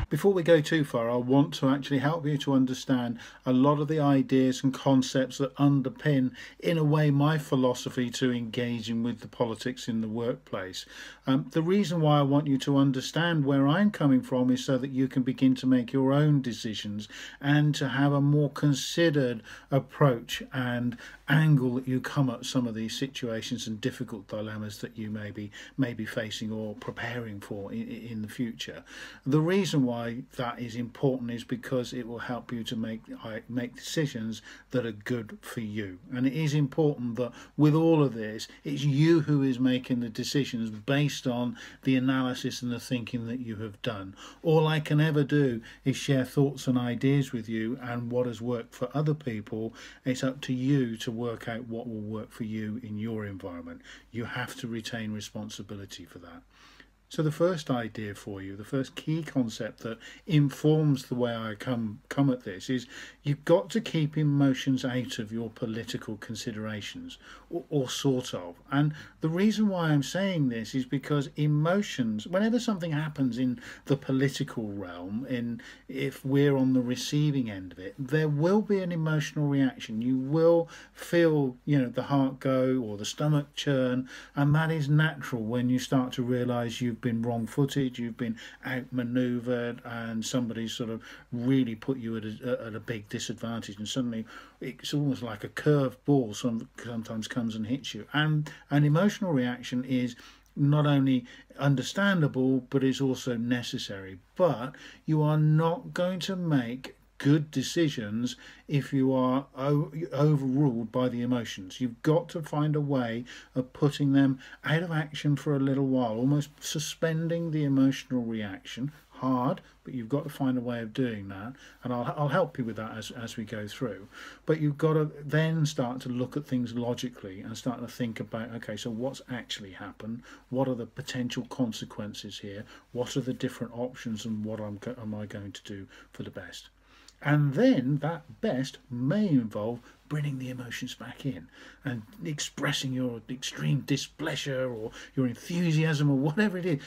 Before we go too far, I want to actually help you to understand a lot of the ideas and concepts that underpin, in a way, my philosophy to engaging with the politics in the workplace. The reason why I want you to understand where I'm coming from is so that you can begin to make your own decisions and to have a more considered approach and angle that you come at some of these situations and difficult dilemmas that you may be facing or preparing for in the future. The reason why that is important is because it will help you to make decisions that are good for you. And it is important that with all of this, it's you who is making the decisions based on the analysis and the thinking that you have done. All I can ever do is share thoughts and ideas with you, and what has worked for other people, it's up to you to work out what will work for you in your environment. You have to retain responsibility for that. So the first idea for you, the first key concept that informs the way I come at this is you've got to keep emotions out of your political considerations, or sort of. And the reason why I'm saying this is because emotions, whenever something happens in the political realm, if we're on the receiving end of it, there will be an emotional reaction. You will feel, the heart go or the stomach churn, and that is natural when you start to realise you've been wrong-footed, you've been outmanoeuvred, and somebody's sort of really put you at a big disadvantage, and suddenly it's almost like a curved ball sometimes comes and hits you. And an emotional reaction is not only understandable, but is also necessary. But you are not going to make good decisions if you are overruled by the emotions. You've got to find a way of putting them out of action for a little while, almost suspending the emotional reaction. Hard, but you've got to find a way of doing that, and I'll help you with that as we go through. But you've got to then start to look at things logically and start to think about, okay, so what's actually happened? What are the potential consequences here? What are the different options, and what am I going to do for the best? And then that best may involve bringing the emotions back in and expressing your extreme displeasure or your enthusiasm or whatever it is,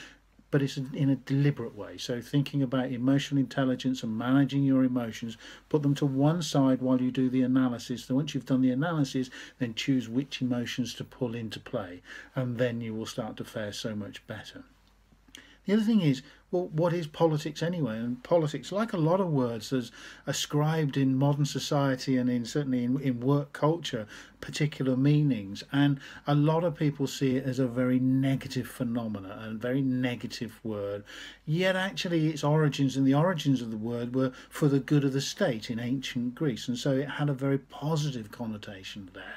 but it's in a deliberate way. So thinking about emotional intelligence and managing your emotions, put them to one side while you do the analysis. So once you've done the analysis, then choose which emotions to pull into play, and then you will start to fare so much better. The other thing is, well, what is politics anyway? And politics, like a lot of words, is ascribed in modern society and certainly in work culture, particular meanings. And a lot of people see it as a very negative phenomena and a very negative word. Yet actually its origins and the origins of the word were for the good of the state in ancient Greece. And so it had a very positive connotation there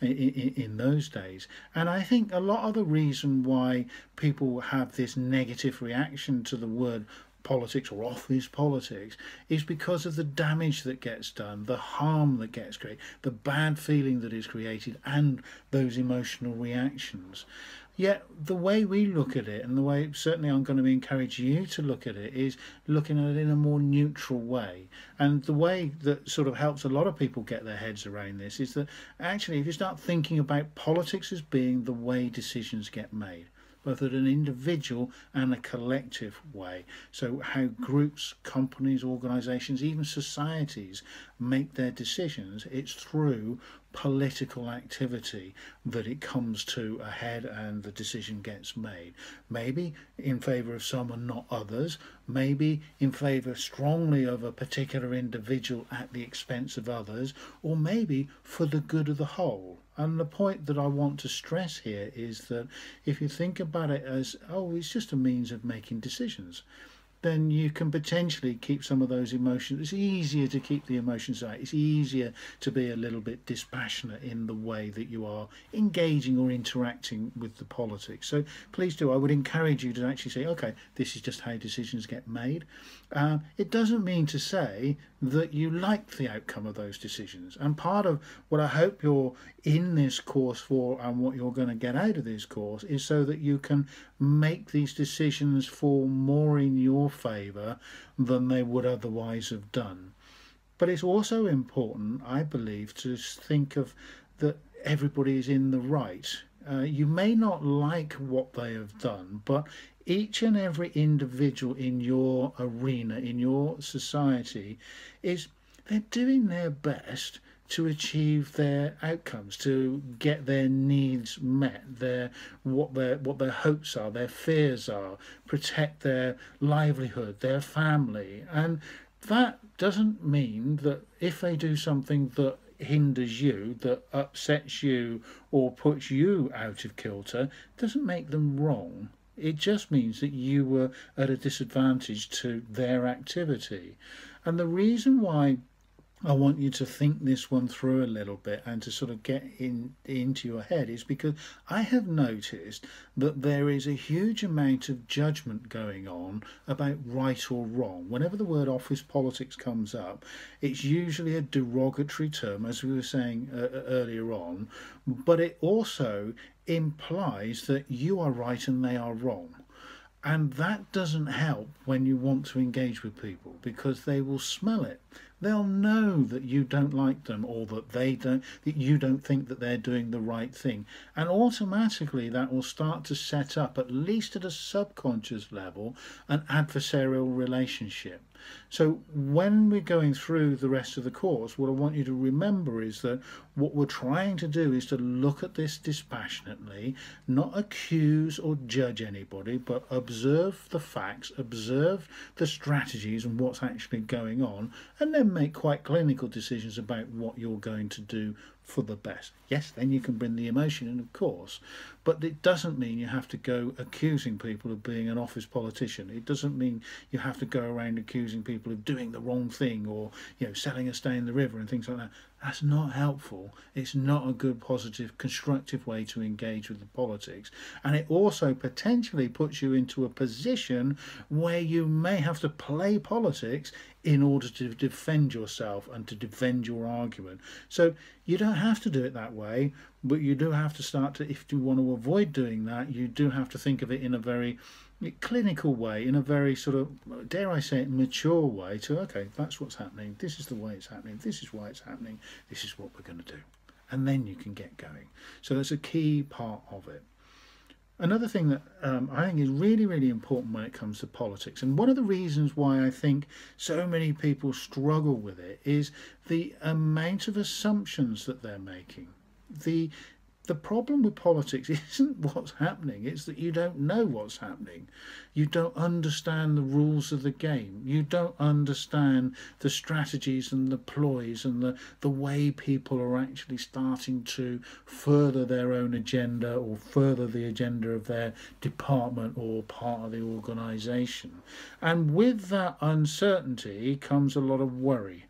in those days. And I think a lot of the reason why people have this negative reaction to the word politics or office politics is because of the damage that gets done, the harm that gets created, the bad feeling that is created, and those emotional reactions. Yet the way we look at it, and the way certainly I'm going to encourage you to look at it, is looking at it in a more neutral way. And the way that sort of helps a lot of people get their heads around this is that actually if you start thinking about politics as being the way decisions get made, both at an individual and a collective way. So how groups, companies, organisations, even societies make their decisions, it's through political activity that it comes to a head and the decision gets made. Maybe in favour of some and not others, maybe in favour strongly of a particular individual at the expense of others, or maybe for the good of the whole. And the point that I want to stress here is that if you think about it as, oh, it's just a means of making decisions, then you can potentially keep some of those emotions. It's easier to keep the emotions out. It's easier to be a little bit dispassionate in the way that you are engaging or interacting with the politics. So please do, I would encourage you to actually say, okay, this is just how decisions get made. It doesn't mean to say that you like the outcome of those decisions. And part of what I hope you're in this course for, and what you're going to get out of this course, is so that you can make these decisions fall more in your favour than they would otherwise have done. But it's also important, I believe, to think of that everybody is in the right You may not like what they have done, but each and every individual in your arena, in your society, they're doing their best to achieve their outcomes, to get their needs met, what their hopes are, their fears are, protect their livelihood, their family. And that doesn't mean that if they do something that hinders you, that upsets you or puts you out of kilter, doesn't make them wrong. It just means that you were at a disadvantage to their activity. And the reason why I want you to think this one through a little bit and to sort of get into your head is because I have noticed that there is a huge amount of judgment going on about right or wrong. Whenever the word office politics comes up, it's usually a derogatory term, as we were saying earlier on, but it also implies that you are right and they are wrong. And that doesn't help when you want to engage with people, because they will smell it. They'll know that you don't like them, or that you don't think that they're doing the right thing. And automatically that will start to set up, at least at a subconscious level, an adversarial relationship. So when we're going through the rest of the course, what I want you to remember is that what we're trying to do is to look at this dispassionately, not accuse or judge anybody, but observe the facts, observe the strategies and what's actually going on, and then make quite clinical decisions about what you're going to do for the best. Yes, then you can bring the emotion in, of course, but it doesn't mean you have to go accusing people of being an office politician. It doesn't mean you have to go around accusing people of doing the wrong thing, or selling a stay in the river and things like that. That's not helpful. It's not a good, positive, constructive way to engage with the politics. And it also potentially puts you into a position where you may have to play politics in order to defend yourself and to defend your argument. So you don't have to do it that way, but you do have to start to, if you want to avoid doing that, you do have to think of it in a very clinical way, in a very sort of, dare I say it, mature way, to, okay, that's what's happening, this is the way it's happening, this is why it's happening, this is what we're going to do. And then you can get going. So that's a key part of it. Another thing that I think is really, really important when it comes to politics, and one of the reasons why I think so many people struggle with it, is the amount of assumptions that they're making. The problem with politics isn't what's happening, it's that you don't know what's happening. You don't understand the rules of the game. You don't understand the strategies and the ploys and the way people are actually starting to further their own agenda, or further the agenda of their department or part of the organisation. And with that uncertainty comes a lot of worry.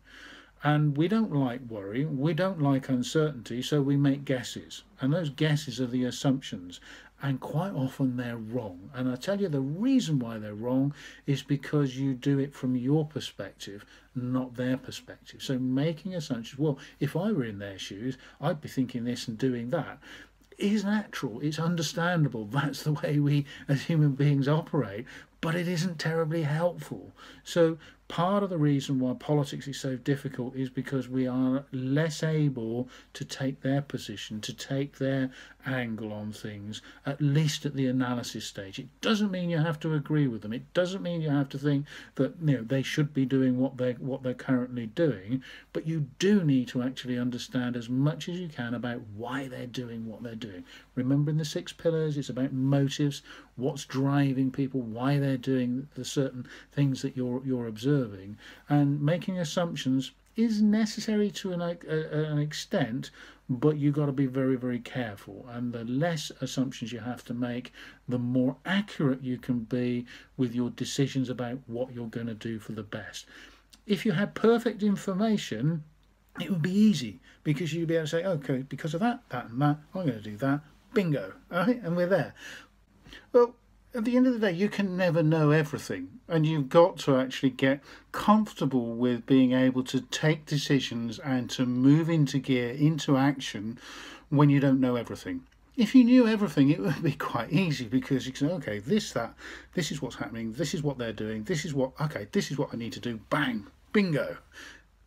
And we don't like worry, we don't like uncertainty, so we make guesses. And those guesses are the assumptions. And quite often they're wrong. And I tell you, the reason why they're wrong is because you do it from your perspective, not their perspective. So making assumptions, well, if I were in their shoes, I'd be thinking this and doing that, is natural, it's understandable. That's the way we as human beings operate, but it isn't terribly helpful. So part of the reason why politics is so difficult is because we are less able to take their position, to take their angle on things, at least at the analysis stage. It doesn't mean you have to agree with them. It doesn't mean you have to think that they should be doing what they're currently doing, but you do need to actually understand as much as you can about why they're doing what they're doing. Remembering the 6 pillars, it's about motives, what's driving people, why they're doing the certain things that you're observing, and making assumptions is necessary to an extent, but you've got to be very, very careful. And the less assumptions you have to make, the more accurate you can be with your decisions about what you're going to do for the best. If you had perfect information, it would be easy, because you'd be able to say, okay, because of that, that and that, I'm going to do that, bingo, all right, and we're there. Well, at the end of the day, you can never know everything, and you've got to actually get comfortable with being able to take decisions and to move into gear, into action, when you don't know everything. If you knew everything, it would be quite easy, because you can say, okay, this is what's happening, this is what they're doing, this is what I need to do, bang, bingo.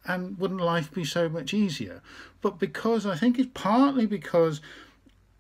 And wouldn't life be so much easier? But because I think it's partly because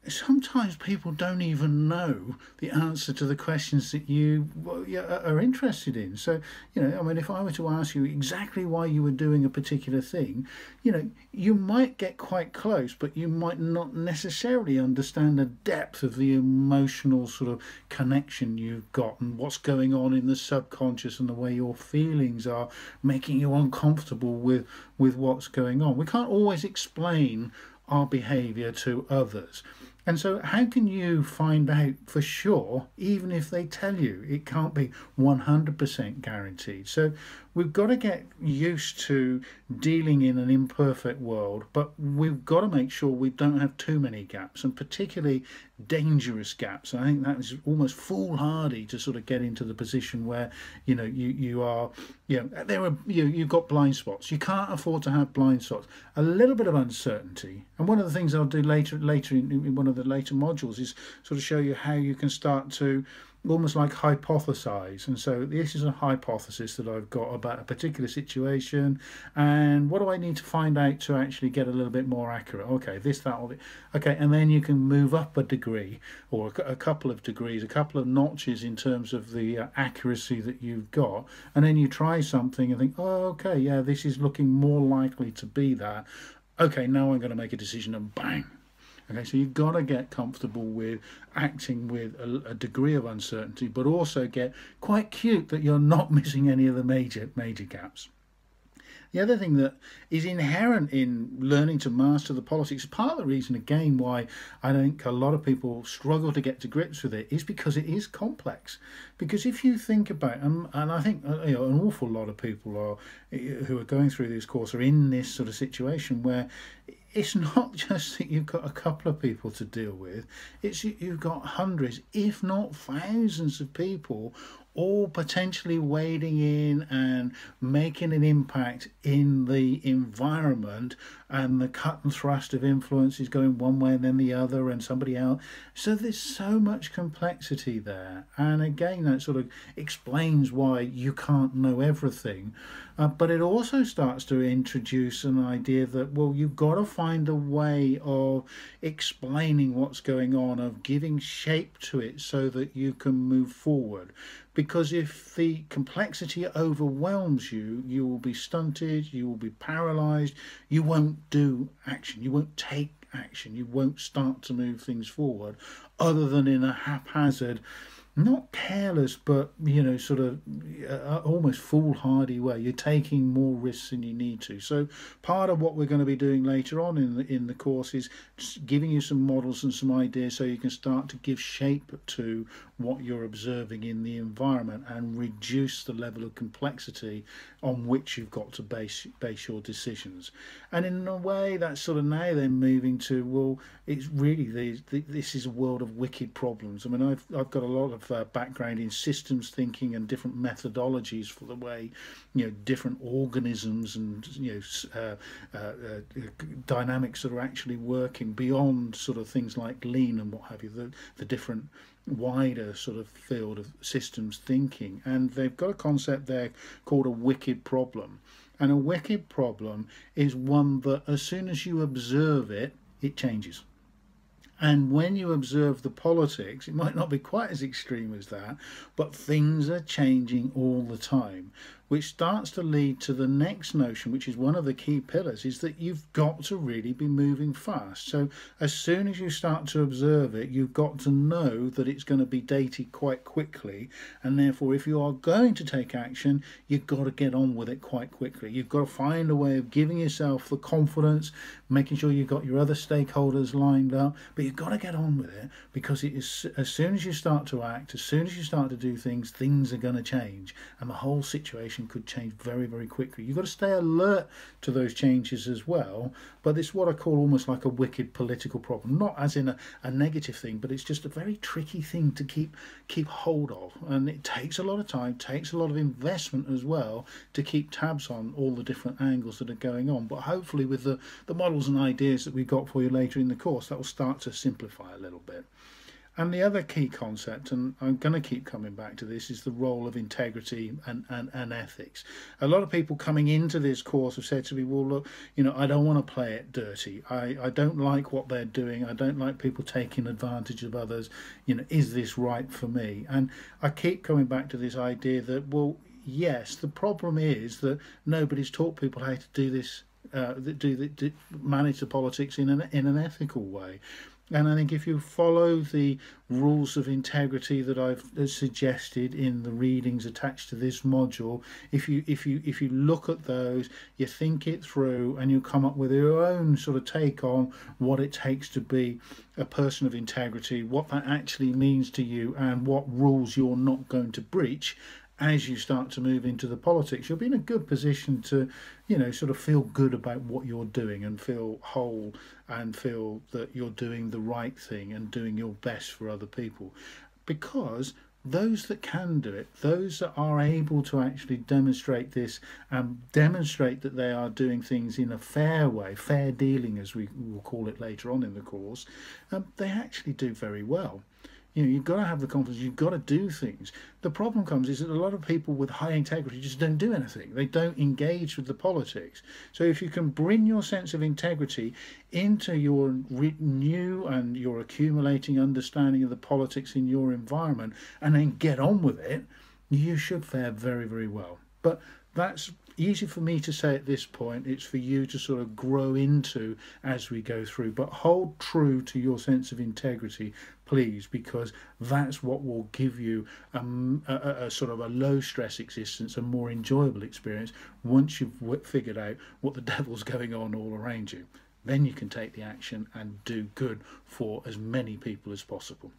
sometimes people don't even know the answer to the questions that you are interested in. So, I mean, if I were to ask you exactly why you were doing a particular thing, you might get quite close, but you might not necessarily understand the depth of the emotional sort of connection you've got and what's going on in the subconscious and the way your feelings are making you uncomfortable with what's going on. We can't always explain our behaviour to others. And so how can you find out for sure, even if they tell you? It can't be 100% guaranteed. So we've got to get used to dealing in an imperfect world, but we've got to make sure we don't have too many gaps, and particularly dangerous gaps. And I think that is almost foolhardy to sort of get into the position where you are you've got blind spots. You can't afford to have blind spots. A little bit of uncertainty, and one of the things I'll do later in one of the later modules is sort of show you how you can start to almost like hypothesize. And so this is a hypothesis that I've got about a particular situation, and what do I need to find out to actually get a little bit more accurate? Okay, this, that, or the, okay, and then you can move up a degree or a couple of degrees, a couple of notches in terms of the accuracy that you've got, and then you try something and think, oh, okay, yeah, this is looking more likely to be that. Okay, now I'm going to make a decision, and bang. Okay, so you've got to get comfortable with acting with a degree of uncertainty, but also get quite cute that you're not missing any of the major gaps. The other thing that is inherent in learning to master the politics, part of the reason again why I think a lot of people struggle to get to grips with it, is because it is complex. Because if you think about, and I think an awful lot of people who are going through this course are in this sort of situation where it's not just that you've got a couple of people to deal with, it's you've got hundreds, if not thousands of people all potentially wading in and making an impact in the environment, and the cut and thrust of influences going one way and then the other and somebody else. So there's so much complexity there, and again that sort of explains why you can't know everything, but it also starts to introduce an idea that, well, you've got to find a way of explaining what's going on, of giving shape to it so that you can move forward. Because if the complexity overwhelms you, you will be stunted, you will be paralysed, you won't do action, you won't take action, you won't start to move things forward other than in a haphazard, not careless, but sort of almost foolhardy way. You're taking more risks than you need to. So part of what we're going to be doing later on in the course is just giving you some models and some ideas so you can start to give shape to what you're observing in the environment and reduce the level of complexity on which you've got to base your decisions. And in a way, that's sort of now then moving to, well, it's really this is a world of wicked problems. I mean, I've got a lot of background in systems thinking and different methodologies for the way different organisms and dynamics that are actually working beyond sort of things like lean and what have you, the different wider sort of field of systems thinking. And they've got a concept there called a wicked problem, and a wicked problem is one that as soon as you observe it, it changes. And when you observe the politics, it might not be quite as extreme as that, but things are changing all the time, which starts to lead to the next notion, which is one of the key pillars, is that you've got to really be moving fast. So as soon as you start to observe it, you've got to know that it's going to be dated quite quickly, and therefore if you are going to take action, you've got to get on with it quite quickly. You've got to find a way of giving yourself the confidence, making sure you've got your other stakeholders lined up, but you've got to get on with it, because it is, as soon as you start to act, as soon as you start to do things, things are going to change, and the whole situation could change very, very quickly. You've got to stay alert to those changes as well, but it's what I call almost like a wicked political problem, not as in a negative thing, but it's just a very tricky thing to keep hold of, and it takes a lot of time, takes a lot of investment as well to keep tabs on all the different angles that are going on. But hopefully with the models and ideas that we've got for you later in the course, that will start to simplify a little bit. And the other key concept, and I'm going to keep coming back to this, is the role of integrity and ethics. A lot of people coming into this course have said to me, well, look, I don't want to play it dirty. I don't like what they're doing. I don't like people taking advantage of others. Is this right for me? And I keep coming back to this idea that, well, yes, the problem is that nobody's taught people how to do this, manage the politics in an ethical way. And I think if you follow the rules of integrity that I've suggested in the readings attached to this module, if you look at those, you think it through, and you come up with your own sort of take on what it takes to be a person of integrity, what that actually means to you, and what rules you're not going to breach as you start to move into the politics, you'll be in a good position to, sort of feel good about what you're doing and feel whole and feel that you're doing the right thing and doing your best for other people. Because those that can do it, those that are able to actually demonstrate this and demonstrate that they are doing things in a fair way, fair dealing as we will call it later on in the course, they actually do very well. You've got to have the confidence, you've got to do things. The problem comes is that a lot of people with high integrity just don't do anything. They don't engage with the politics. So if you can bring your sense of integrity into your new and your accumulating understanding of the politics in your environment and then get on with it, you should fare very, very well. But that's easy for me to say at this point. It's for you to sort of grow into as we go through, but hold true to your sense of integrity, please, because that's what will give you a sort of a low stress existence, a more enjoyable experience once you've figured out what the devil's going on all around you. Then you can take the action and do good for as many people as possible.